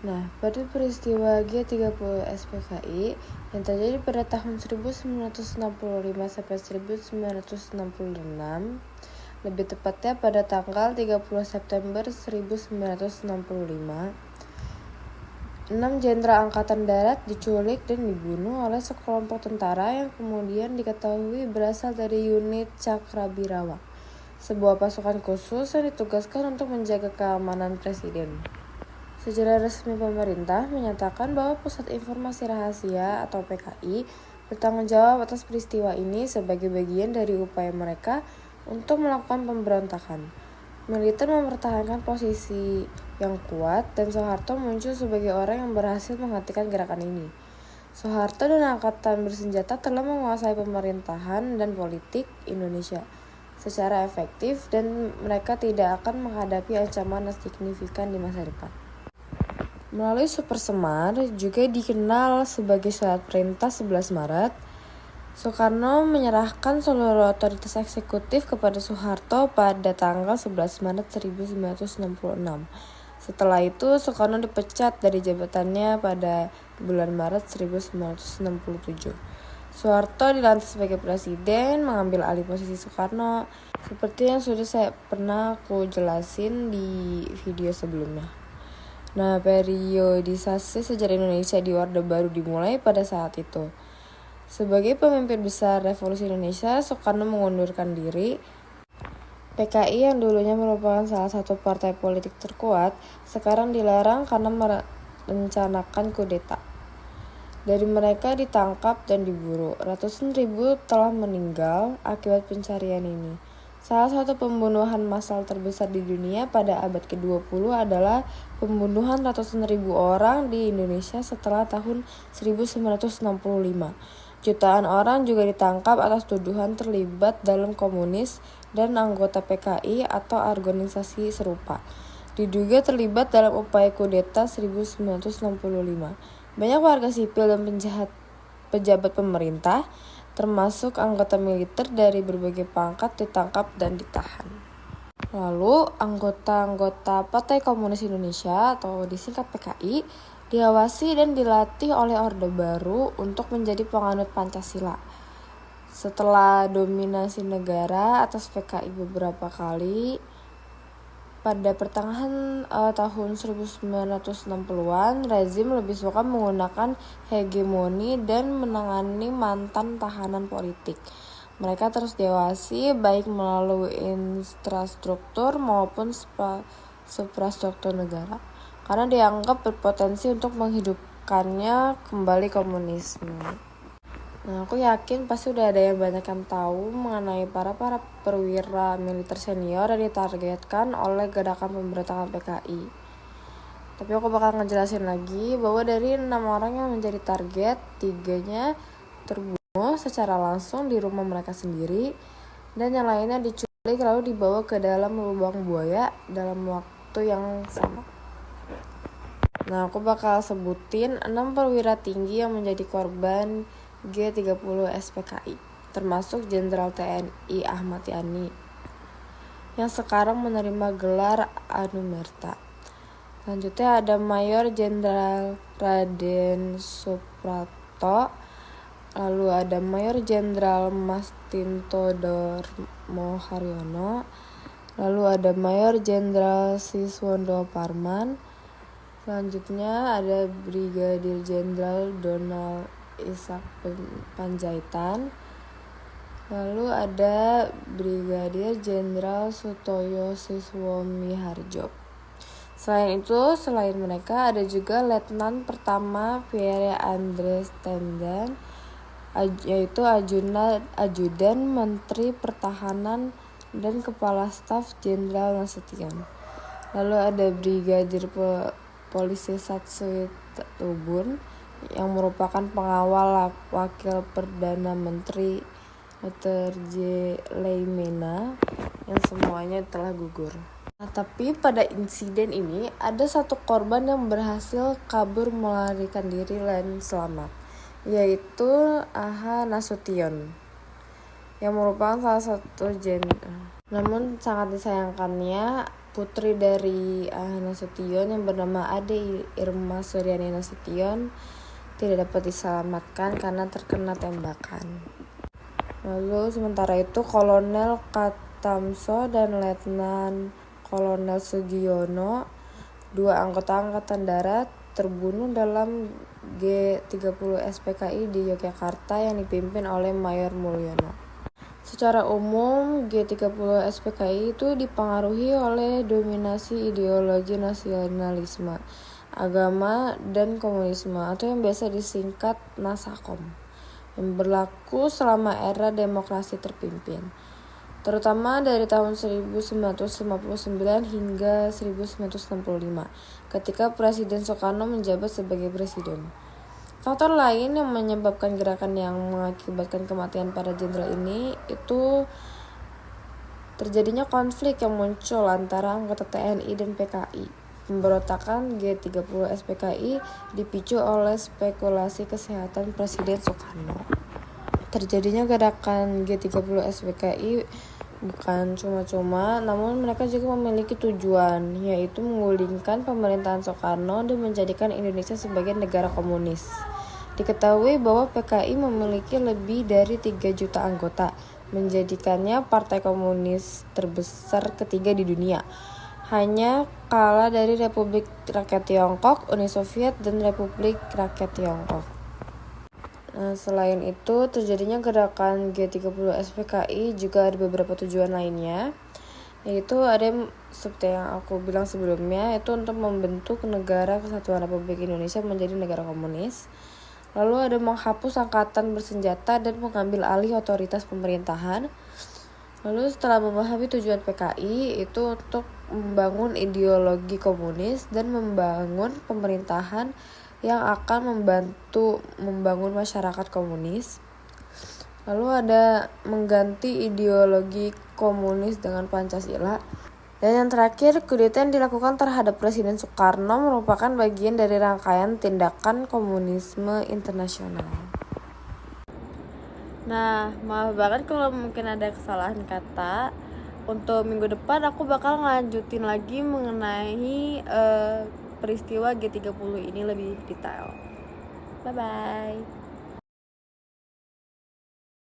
Nah, pada peristiwa G30 SPKI yang terjadi pada tahun 1965 sampai 1966, lebih tepatnya pada tanggal 30 September 1965, 6 jenderal angkatan darat diculik dan dibunuh oleh sekelompok tentara yang kemudian diketahui berasal dari unit Cakrabirawa, sebuah pasukan khusus yang ditugaskan untuk menjaga keamanan presiden. Secara resmi pemerintah menyatakan bahwa Pusat Informasi Rahasia atau PKI bertanggung jawab atas peristiwa ini sebagai bagian dari upaya mereka untuk melakukan pemberontakan. Militer mempertahankan posisi yang kuat dan Soeharto muncul sebagai orang yang berhasil menghentikan gerakan ini. Soeharto dan angkatan bersenjata telah menguasai pemerintahan dan politik Indonesia secara efektif dan mereka tidak akan menghadapi ancaman yang signifikan di masa depan. Melalui Super Semar, juga dikenal sebagai Surat Perintah 11 Maret, Soekarno menyerahkan seluruh otoritas eksekutif kepada Soeharto pada tanggal 11 Maret 1966. Setelah itu, Soekarno dipecat dari jabatannya pada bulan Maret 1967. Soeharto dilantik sebagai presiden, mengambil alih posisi Soekarno, seperti yang sudah saya pernah jelasin di video sebelumnya. Nah, periodisasi sejarah Indonesia di Orde Baru dimulai pada saat itu. Sebagai pemimpin besar Revolusi Indonesia, Soekarno mengundurkan diri. PKI yang dulunya merupakan salah satu partai politik terkuat, sekarang dilarang karena merencanakan kudeta. Dari mereka ditangkap dan diburu. Ratusan ribu telah meninggal akibat pencarian ini. Salah satu pembunuhan massal terbesar di dunia pada abad ke-20 adalah pembunuhan ratusan ribu orang di Indonesia setelah tahun 1965. Jutaan orang juga ditangkap atas tuduhan terlibat dalam komunis dan anggota PKI atau organisasi serupa. Diduga terlibat dalam upaya kudeta 1965. Banyak warga sipil dan pejabat pemerintah, termasuk anggota militer dari berbagai pangkat ditangkap dan ditahan. Lalu, anggota-anggota Partai Komunis Indonesia atau disingkat PKI diawasi dan dilatih oleh Orde Baru untuk menjadi penganut Pancasila. Setelah dominasi negara atas PKI beberapa kali, pada pertengahan tahun 1960-an, rezim lebih suka menggunakan hegemoni dan menangani mantan tahanan politik. Mereka terus diawasi baik melalui infrastruktur maupun suprastruktur negara, karena dianggap berpotensi untuk menghidupkannya kembali komunisme. Nah, aku yakin pasti udah ada yang banyak yang tahu mengenai para perwira militer senior yang ditargetkan oleh gerakan pemberontakan PKI. Tapi aku bakal ngejelasin lagi bahwa dari 6 orang yang menjadi target, 3-nya terbunuh secara langsung di rumah mereka sendiri, dan yang lainnya diculik lalu dibawa ke dalam lubang buaya dalam waktu yang sama. Nah, aku bakal sebutin 6 perwira tinggi yang menjadi korban G30 SPKI, termasuk Jenderal TNI Ahmad Yani, yang sekarang menerima gelar Anumerta. Selanjutnya ada Mayor Jenderal Raden Suprapto, lalu ada Mayor Jenderal Mastinto Darmo Haryono, lalu ada Mayor Jenderal Siswondo Parman, selanjutnya ada Brigadir Jenderal Donald Ishak Panjaitan, lalu ada Brigadir Jenderal Sutoyo Siswomiharjo. Selain mereka ada juga Letnan Pertama Pierre André Stendhal, yaitu Ajudan Menteri Pertahanan dan Kepala Staf Jenderal Nasution. Lalu ada Brigadir Polisi Satsuit Tubun yang merupakan pengawal Wakil Perdana Menteri Dr. J. Leimena, yang semuanya telah gugur. Nah, tapi pada insiden ini ada satu korban yang berhasil kabur melarikan diri dan selamat, yaitu A.H. Nasution, yang merupakan salah satu Namun sangat disayangkannya putri dari Nasution yang bernama Ade Irma Suryani Nasution tidak dapat diselamatkan karena terkena tembakan. Lalu sementara itu Kolonel Katamso dan Letnan Kolonel Sugiono, dua anggota Angkatan Darat, terbunuh dalam G30 SPKI di Yogyakarta yang dipimpin oleh Mayor Mulyono. Secara umum, G30 SPKI itu dipengaruhi oleh dominasi ideologi nasionalisme, agama, dan komunisme atau yang biasa disingkat Nasakom, yang berlaku selama era demokrasi terpimpin, terutama dari tahun 1959 hingga 1965 ketika Presiden Soekarno menjabat sebagai presiden. Faktor lain yang menyebabkan gerakan yang mengakibatkan kematian para jenderal ini itu terjadinya konflik yang muncul antara anggota TNI dan PKI. Pemberontakan G30 SPKI dipicu oleh spekulasi kesehatan Presiden Soekarno. Terjadinya gerakan G30 SPKI bukan cuma-cuma, namun mereka juga memiliki tujuan, yaitu menggulingkan pemerintahan Soekarno dan menjadikan Indonesia sebagai negara komunis. Diketahui bahwa PKI memiliki lebih dari 3 juta anggota, menjadikannya partai komunis terbesar ketiga di dunia. Hanya kalah dari Republik Rakyat Tiongkok, Uni Soviet, dan Republik Rakyat Tiongkok. Selain itu, terjadinya gerakan G30 SPKI juga ada beberapa tujuan lainnya, yaitu ada seperti yang aku bilang sebelumnya, itu untuk membentuk negara kesatuan Republik Indonesia menjadi negara komunis. Lalu ada menghapus angkatan bersenjata dan mengambil alih otoritas pemerintahan. Lalu setelah memahami tujuan PKI itu untuk membangun ideologi komunis dan membangun pemerintahan yang akan membantu membangun masyarakat komunis. Lalu ada mengganti ideologi komunis dengan Pancasila. Dan yang terakhir, kudeta yang dilakukan terhadap Presiden Soekarno merupakan bagian dari rangkaian tindakan komunisme internasional. Nah, maaf banget kalau mungkin ada kesalahan kata. Untuk minggu depan aku bakal ngelanjutin lagi mengenai peristiwa G30 ini lebih detail. Bye-bye.